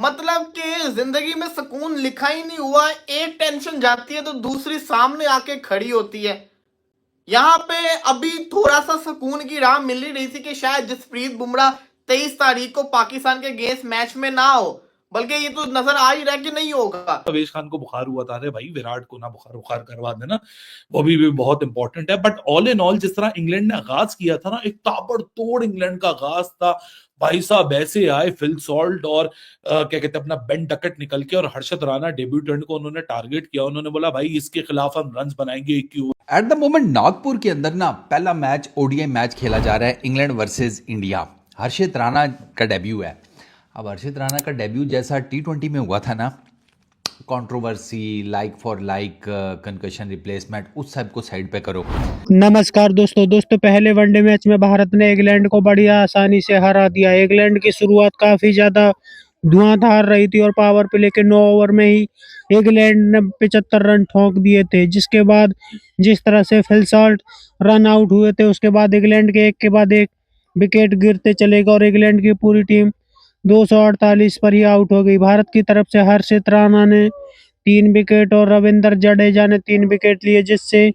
मतलब कि जिंदगी में सुकून लिखा ही नहीं हुआ। एक टेंशन जाती है तो दूसरी सामने आके खड़ी होती है। यहाँ पे अभी थोड़ा सा सुकून की राह मिल ही रही थी कि शायद जसप्रीत बुमराह 23 तारीख को पाकिस्तान के अगेंस्ट मैच में ना हो, बल्कि ये तो नजर आ ही रहा है कि नहीं होगा। अवेश खान को बुखार हुआ था, अरे भाई विराट को ना बुखार बुखार करवा देना, वो भी बहुत इंपॉर्टेंट है। बट ऑल इन ऑल जिस तरह इंग्लैंड ने आगाज किया था ना, एक ताबड़तोड़ इंग्लैंड का आगाज था भाई साहब। ऐसे आए फिल सॉल्ट और क्या कहते हैं अपना बेन डकट निकल के, और हर्षद राणा डेब्यूटेंट को उन्होंने टारगेट किया। उन्होंने बोला भाई इसके खिलाफ हम रन बनाएंगे 21 एट द मोमेंट नागपुर के अंदर ना पहला मैच ओडीआई मैच खेला जा रहा है, इंग्लैंड वर्सेस इंडिया। हर्षित राणा का डेब्यू है। अब हर्षित राणा का डेब्यू जैसा टी20 में हुआ था ना, controversy, like for like, concussion replacement, उस सब को साइड पे करो। नमस्कार दोस्तों, पहले वनडे मैच में भारत ने इंग्लैंड को बड़ी आसानी से हरा दिया। इंग्लैंड की शुरुआत काफी ज्यादा धुआंधार रही थी और पावर प्ले के 9 ओवर में ही इंग्लैंड ने 75 रन ठोक दिए थे। जिसके बाद जिस तरह से फिल सॉल्ट रन आउट हुए थे, उसके बाद इंग्लैंड के एक के बाद एक विकेट गिरते चले गए और इंग्लैंड की पूरी टीम 248 पर ही आउट हो गई। भारत की तरफ से हर्षित राणा ने 3 विकेट और रविंद्र जडेजा ने 3 विकेट लिए, जिससे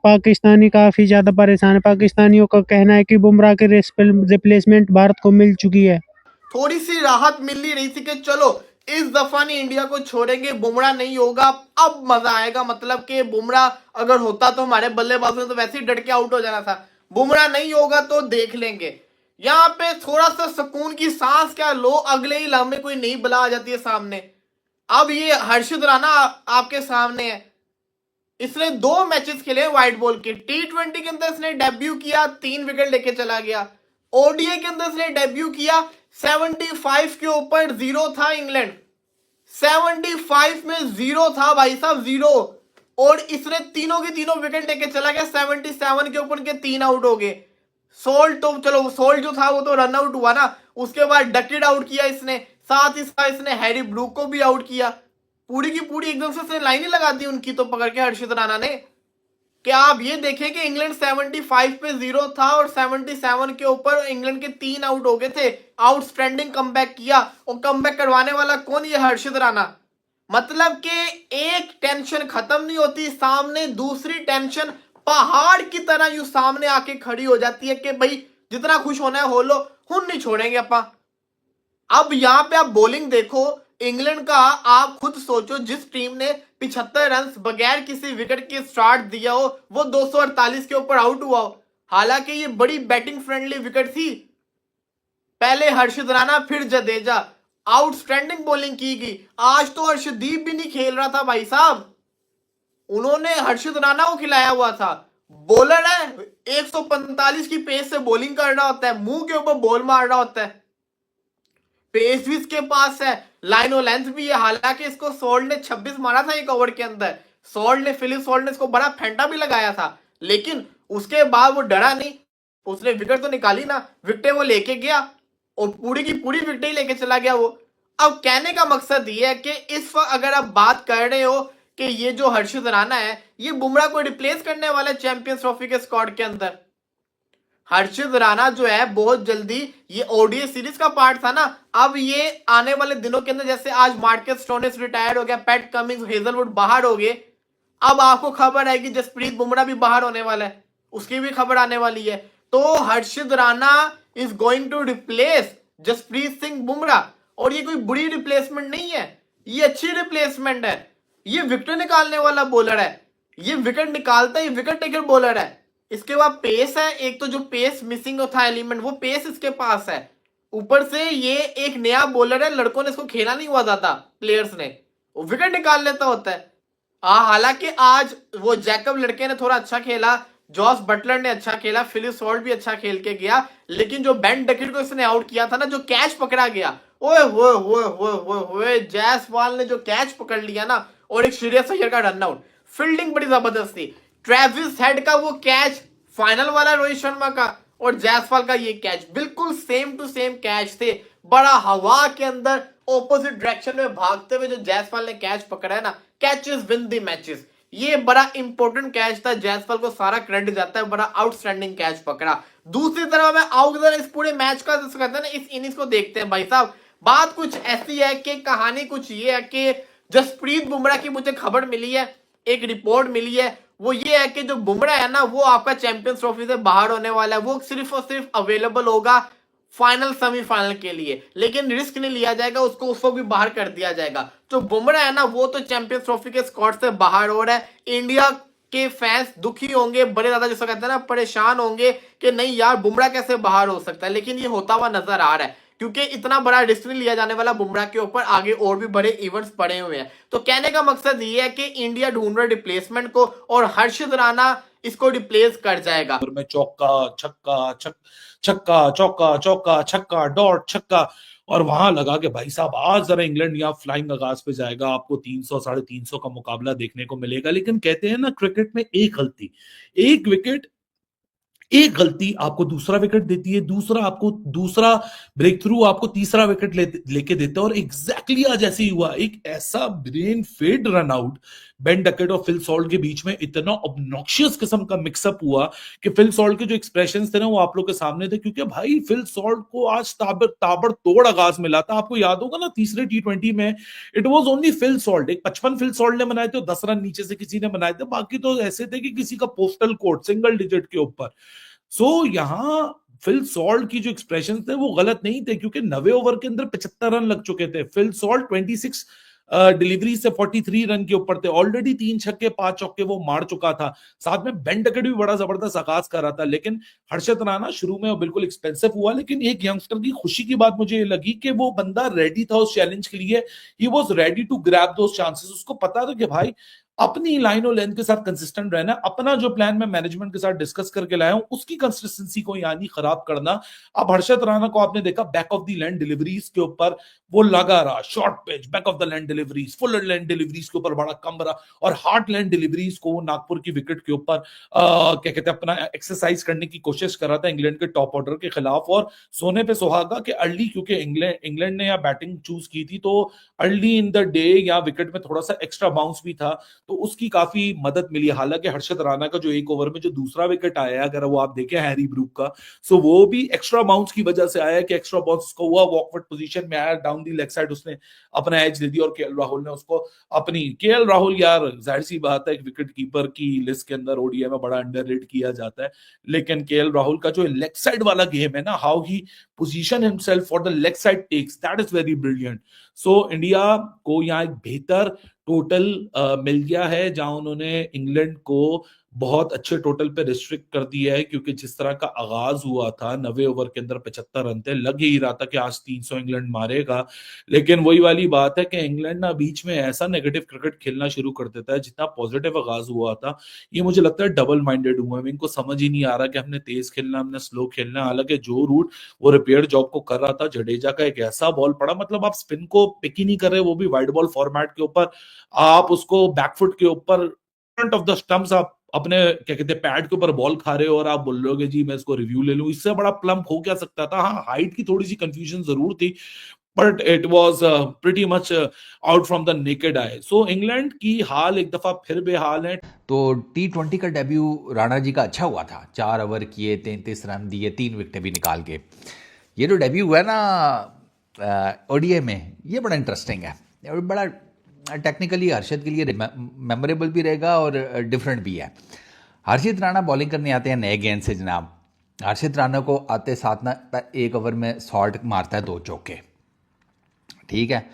पाकिस्तानी काफी ज्यादा परेशान है। पाकिस्तानियों का कहना है कि बुमराह के रिप्लेसमेंट भारत को मिल चुकी है। थोड़ी सी राहत मिल ही रही थी कि चलो इस दफा नहीं इंडिया को छोड़ेंगे, बुमराह नहीं होगा, अब मजा आएगा। मतलब कि बुमराह अगर होता तो हमारे बल्लेबाजों ने तो वैसे ही डट के आउट हो जाना था। बुमराह नहीं होगा तो देख लेंगे। यहाँ पे थोड़ा सा सुकून की सांस क्या लो, अगले ही लम्हे कोई नई बला आ जाती है सामने। अब ये हर्षित राणा आपके सामने है। इसने 2 मैचेस खेले व्हाइट बॉल के। टी20 के अंदर इसने डेब्यू किया, 3 विकेट लेके चला गया। ओडीआई के अंदर इसने डेब्यू किया, 75 के ऊपर 0 था इंग्लैंड। 75 में 0 था भाई साहब, 0। और इसने तीनों की तीनों विकेट लेके चला गया। 77 के ऊपर के 3 आउट हो गए। सोल्ट तो चलो, सोल्ट जो था वो तो रन आउट हुआ ना, उसके बाद डकेट आउट किया इसने, साथ ही साथ इसने हैरी ब्रूक को भी आउट किया। पूरी की पूरी एकदम से लाइन ही लगा दी उनकी तो पकड़ के हर्षित राणा ने। क्या आप ये देखें कि इंग्लैंड 75 पे 0 था और 77 के ऊपर इंग्लैंड के 3 आउट हो गए थे। आउटस्टैंडिंग कमबैक किया, और कमबैक करवाने वाला कौन? ये हर्षित राणा। मतलब कि एक टेंशन खत्म नहीं होती, सामने दूसरी टेंशन पहाड़ की तरह यू सामने आके खड़ी हो जाती है कि भाई जितना खुश होना है हो लो, हुन नहीं छोड़ेंगे अपा। अब यहां पे आप बॉलिंग देखो इंग्लैंड का, आप खुद सोचो, जिस टीम ने 75 रन बगैर किसी विकेट के स्टार्ट दिया हो, वो 248 के ऊपर आउट हुआ हो। हालांकि ये बड़ी बैटिंग फ्रेंडली विकेट थी। पहले हर्षित राणा फिर जडेजा, आउटस्टैंडिंग बॉलिंग की गई। आज तो हर्षदीप भी नहीं खेल रहा था भाई साहब, उन्होंने हर्षित राणा को खिलाया हुआ था। बॉलर है, 145 की पेस से बॉलिंग कर रहा होता है, मुंह के ऊपर बॉल मार रहा होता है, पेस भी इसके पास है, लाइन और लेंथ भी है। हालांकि इसको सोल्ट ने 26 मारा था एक ओवर के अंदर। फिलिप सोल्ट ने इसको बड़ा फेंटा भी लगाया था, लेकिन उसके बाद वो डरा नहीं, उसने विकेट तो निकाली ना, विकेट वो लेके गया और पूरी की पूरी विकेट ही लेके चला गया वो। अब कहने का मकसद ये है कि इस वक्त अगर आप बात कर रहे हो कि ये जो हर्षित राणा है ये बुमराह को रिप्लेस करने वाला है चैंपियंस ट्रॉफी के स्क्वाड के अंदर। हर्षित राणा जो है बहुत जल्दी, ये ओडीआई सीरीज का पार्ट था ना, अब ये आने वाले दिनों के अंदर, जैसे आज मार्कस स्टोइनिस रिटायर हो गया, पैट कमिंस, हेजलवुड बाहर हो गए, अब आपको खबर है कि जसप्रीत बुमराह भी बाहर होने वाला है, उसकी भी खबर आने वाली है। तो Harshit Rana is going to replace Jasprit Singh Bumrah, और ये कोई बुरी रिप्लेसमेंट नहीं है, ये अच्छी रिप्लेसमेंट है। ये विकेट निकालने वाला बॉलर है, ये विकेट निकालता है, विकेट टेकर बॉलर है। इसके बाद पेस है, एक तो जो पेस मिसिंग था एलिमेंट, वो पेस इसके पास है। ऊपर से ये एक नया बॉलर है, लड़कों ने इसको खेला नहीं हुआ था, प्लेयर्स ने, वो विकेट निकाल लेता होता है। हालांकि आज वो जैकब लड़के ने थोड़ा अच्छा खेला, जॉस बटलर ने अच्छा खेला, फिलिप सॉल्ट भी अच्छा खेल के गया, लेकिन जो बेन डकेट को इसने आउट किया था ना, जो कैच पकड़ा गया, ओए होए होए होए होए होए, जायसवाल ने जो कैच पकड़ लिया ना, और एक श्रेयस अय्यर का रन आउट, फील्डिंग बड़ी जबरदस्त थी। ट्रेविस हेड का वो कैच फाइनल वाला रोहित शर्मा का, और जायसवाल का ये कैच बिल्कुल सेम टू सेम कैच थे। बड़ा हवा के अंदर ऑपोजिट डायरेक्शन में भागते हुए जो जायसवाल ने कैच पकड़ा है ना, कैचेस विन द मैचेस, ये बड़ा इंपॉर्टेंट कैच था। जायसवाल को सारा क्रेडिट जाता है, बड़ा आउटस्टैंडिंग कैच पकड़ा। दूसरी तरफ मैं आउटडोर इस पूरे मैच का कहते हैं ना, इस इनिंग्स को देखते हैं भाई साहब, बात कुछ ऐसी है कि कहानी कुछ ये है कि जसप्रीत बुमराह की मुझे खबर मिली है, एक रिपोर्ट मिली है, वो ये है कि जो बुमराह है ना वो आपका चैंपियंस ट्रॉफी से बाहर होने वाला है। वो सिर्फ और सिर्फ अवेलेबल होगा फाइनल सेमीफाइनल के लिए, लेकिन रिस्क नहीं लिया जाएगा, उसको भी बाहर कर दिया जाएगा। जो बुमराह है ना वो तो चैंपियंस ट्रॉफी के स्क्वाड से बाहर हो रहा है। इंडिया के फैंस दुखी होंगे, बड़े ज्यादा जिसको कहते हैं ना परेशान होंगे कि नहीं यार बुमराह कैसे बाहर हो सकता है, लेकिन ये होता हुआ नजर आ रहा है क्योंकि इतना बड़ा रिस्क नहीं लिया जाने वाला बुमराह के ऊपर, आगे और भी बड़े इवेंट्स पड़े हुए हैं। तो कहने का मकसद ये है कि इंडिया ढूंढ रहा है रिप्लेसमेंट को और हर्षित राणा इसको रिप्लेस कर जाएगा। और में चौका छक्का छक्का चौका चौका छक्का डॉट छक्का, और वहां लगा के भाई साहब आज जरा इंग्लैंड यहाँ फ्लाइंग आगाज पे जाएगा, आपको 300 350 का मुकाबला देखने को मिलेगा। लेकिन कहते हैं ना क्रिकेट में एक गलती, एक गलती आपको दूसरा विकेट देती है, दूसरा ब्रेक थ्रू आपको तीसरा विकेट लेके देता है। और एग्जैक्टली आज ऐसे ही हुआ, एक ऐसा brain fade run out Ben Duckett और फिल सॉल्ट के बीच में इतना ऑब्नॉक्शियस किस्म का मिक्सअप हुआ कि फिल सॉल्ट के जो एक्सप्रेशंस थे ना वो आप लोग के सामने थे, क्योंकि भाई फिल सॉल्ट को आज ताबड़तोड़ आगाज मिला था। आपको याद होगा ना तीसरे T20 में it was only Phil Salt, एक 55 फिल सॉल्ट ने बनाए थे, 10 रन नीचे से किसी ने बनाए थे, बाकी तो ऐसे थे कि किसी का पोस्टल कोड सिंगल डिजिट के ऊपर। यहां फिल सॉल्ट की जो एक्सप्रेशन थे वो गलत नहीं थे, क्योंकि 90 ओवर के अंदर 75 रन लग चुके थे। फिल सॉल्ट 26 डिलीवरी से 43 रन के ऊपर थे, ऑलरेडी 3 छक्के 5 चौके वो मार चुका था, साथ में बेन डकेट भी बड़ा जबरदस्त आगाज कर रहा था। लेकिन हर्षित राणा शुरू में वो बिल्कुल एक्सपेंसिव हुआ, लेकिन एक यंगस्टर की खुशी की बात मुझे लगी कि वो बंदा रेडी था उस चैलेंज के लिए, he was ready to grab those chances. उसको पता था कि भाई अपनी लाइन और लेंथ के साथ कंसिस्टेंट रहना, अपना जो प्लान मैं मैनेजमेंट के साथ डिस्कस करके लाया हूं उसकी कंसिस्टेंसी को यानी खराब करना। अब हर्षित राणा को आपने देखा back of the land deliveries के ऊपर वो लगा रहा, short pitch back of the land deliveries, full land deliveries के ऊपर बड़ा कम रहा, और हार्ड लैंड डिलीवरीज को नागपुर की विकेट के ऊपर क्या कहते हैं अपना एक्सरसाइज करने की कोशिश कर रहा था इंग्लैंड के टॉप ऑर्डर के खिलाफ। और सोने पे सुहागा के अर्ली, क्योंकि इंग्लैंड ने यहाँ बैटिंग चूज की थी, तो अर्ली इन द डे या विकेट में थोड़ा सा एक्स्ट्रा बाउंस भी था, तो उसकी काफी मदद मिली। हालांकि हर्षित राणा का जो एक ओवर में जो दूसरा विकेट आया, अगर वो आप देखें हैरी ब्रूक का, सो वो भी एक्स्ट्रा बाउंस की वजह से आया कि एक्स्ट्रा बाउंस को हुआ, वॉकवर्ड पोजीशन में आया, डाउन दी लेग साइड उसने अपना एज दे दिया, और केएल राहुल ने उसको केएल राहुल यार जाहिर सी बात है एक विकेट कीपर की लिस्ट के अंदर ओडीआई में बड़ा अंडररेट किया जाता है, लेकिन केएल राहुल का जो लेग साइड वाला गेम है ना, how he position himself for the leg side takes, that is very brilliant. So India को यहाँ एक बेहतर टोटल मिल गया है, जहां उन्होंने इंग्लैंड को बहुत अच्छे टोटल पे रिस्ट्रिक्ट कर दिया है, क्योंकि जिस तरह का आगाज हुआ था 90 ओवर के अंदर 75 रन थे, लग ही रहा था कि आज 300 इंग्लैंड मारेगा। लेकिन वही वाली बात है कि इंग्लैंड ना बीच में ऐसा नेगेटिव क्रिकेट खेलना शुरू कर देता है, जितना पॉजिटिव आगाज हुआ था ये मुझे लगता है डबल माइंडेड हुआ है, इनको समझ ही नहीं आ रहा कि हमने तेज खेलना हमने स्लो खेलना। हालांकि जो रूट वो रिपेयर जॉब को कर रहा था, जडेजा का एक ऐसा बॉल पड़ा, मतलब आप स्पिन को पिक ही नहीं कर रहे, वो भी वाइड बॉल फॉर्मेट के ऊपर, आप उसको बैकफुट के ऊपर फ्रंट ऑफ द स्टंप्स आप अपने क्या कहते हैं पैड के ऊपर बॉल खा रहे हो, और आप बोल रहे हो कि जी मैं इसको रिव्यू ले लूं, इससे बड़ा प्लम्प हो क्या सकता था। हाँ, हाइट की थोड़ी सी कंफ्यूजन जरूर थी, but it was pretty much out from the naked eye. So England की हाल एक दफा फिर बेहाल है। तो T20 का डेब्यू राणा जी का अच्छा हुआ था, 4 ओवर किए, 33 रन दिए, 3 विकेटें भी निकाल के। ये जो डेब्यू हुआ है ना ओडीआई में, ये बड़ा इंटरेस्टिंग है और बड़ा टेक्निकली हर्षित के लिए मेमोरेबल भी रहेगा और डिफरेंट भी है। हर्षित राणा बॉलिंग करने आते हैं नए गेंद से जनाब। हर्षित राणा को आते साथ ना 1 ओवर में शॉट मारता है 2 चौके, ठीक है।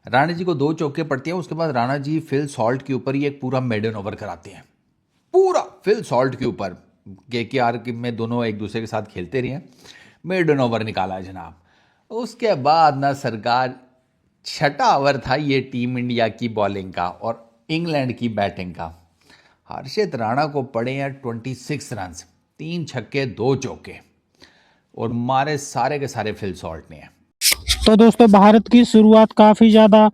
राणा जी को 2 चौके पड़ते हैं, उसके बाद राणा जी फिल सॉल्ट के ऊपर ही एक पूरा मेडन ओवर कराते हैं, पूरा फिल सॉल्ट के ऊपर। केकेआर में दोनों एक दूसरे के साथ खेलते रहे हैं, मेडन ओवर निकाला है जनाब। उसके बाद ना सरकार 6वां ओवर था ये टीम इंडिया की बॉलिंग का और इंग्लैंड की बैटिंग का। हर्षित राणा को पड़े हैं 26 रन, 3 छक्के 2 चौके, और मारे सारे के सारे फिल सॉल्ट ने। तो दोस्तों भारत की शुरुआत काफी ज्यादा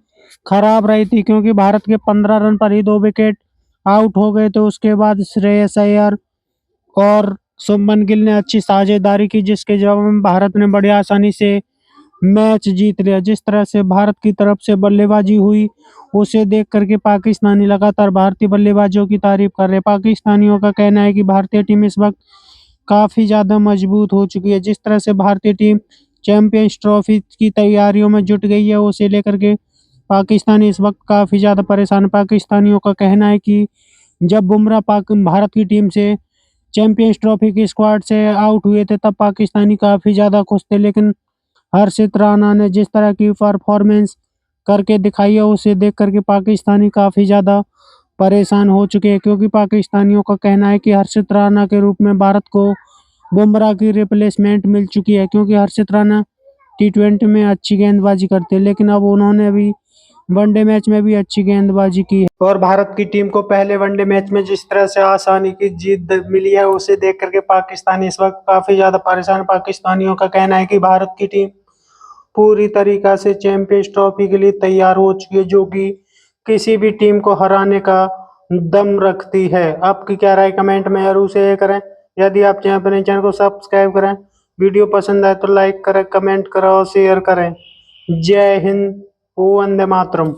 खराब रही थी, क्योंकि भारत के 15 रन पर ही 2 विकेट आउट हो गए। तो उसके बाद श्रेयस अय्यर और शुभमन गिल ने अच्छी साझेदारी की, जिसके जवाब में भारत ने बड़ी आसानी से मैच जीत लिया। जिस तरह से भारत की तरफ से बल्लेबाजी हुई, उसे देख करके पाकिस्तानी लगातार भारतीय बल्लेबाजों की तारीफ कर रहे। पाकिस्तानियों का कहना है कि भारतीय टीम इस वक्त काफी ज्यादा मजबूत हो चुकी है। जिस तरह से भारतीय टीम चैंपियंस ट्रॉफी की तैयारियों में जुट गई है, उसे लेकर के पाकिस्तान इस वक्त काफ़ी ज़्यादा परेशान है। पाकिस्तानियों का कहना है कि जब बुमराह पाक भारत की टीम से चैंपियंस ट्रॉफी की स्क्वाड से आउट हुए थे तब पाकिस्तानी काफ़ी ज़्यादा खुश थे, लेकिन हर्षित राणा ने जिस तरह की परफॉर्मेंस करके दिखाई है उसे देख करके पाकिस्तानी काफ़ी ज़्यादा परेशान हो चुके हैं, क्योंकि पाकिस्तानियों का कहना है कि हर्षित राणा के रूप में भारत को बुमराह की रिप्लेसमेंट मिल चुकी है, क्योंकि हर्षित राणा टी20 में अच्छी गेंदबाजी करते हैं, लेकिन अब उन्होंने अभी वनडे मैच में भी अच्छी गेंदबाजी की है और भारत की टीम को पहले वनडे मैच में जिस तरह से आसानी की जीत मिली है उसे देख करके पाकिस्तान इस वक्त काफी ज्यादा परेशान। पाकिस्तानियों का कहना है कि भारत की टीम पूरी तरीका से चैंपियंस ट्रॉफी के लिए तैयार हो चुकी है, जो कि किसी भी टीम को हराने का दम रखती है। आपकी क्या राय कमेंट में जरूर शेयर करें। यदि आप अपने चैनल को सब्सक्राइब करें, वीडियो पसंद आए तो लाइक करें, कमेंट करें और शेयर करें। जय हिंद, वंदे मातरम।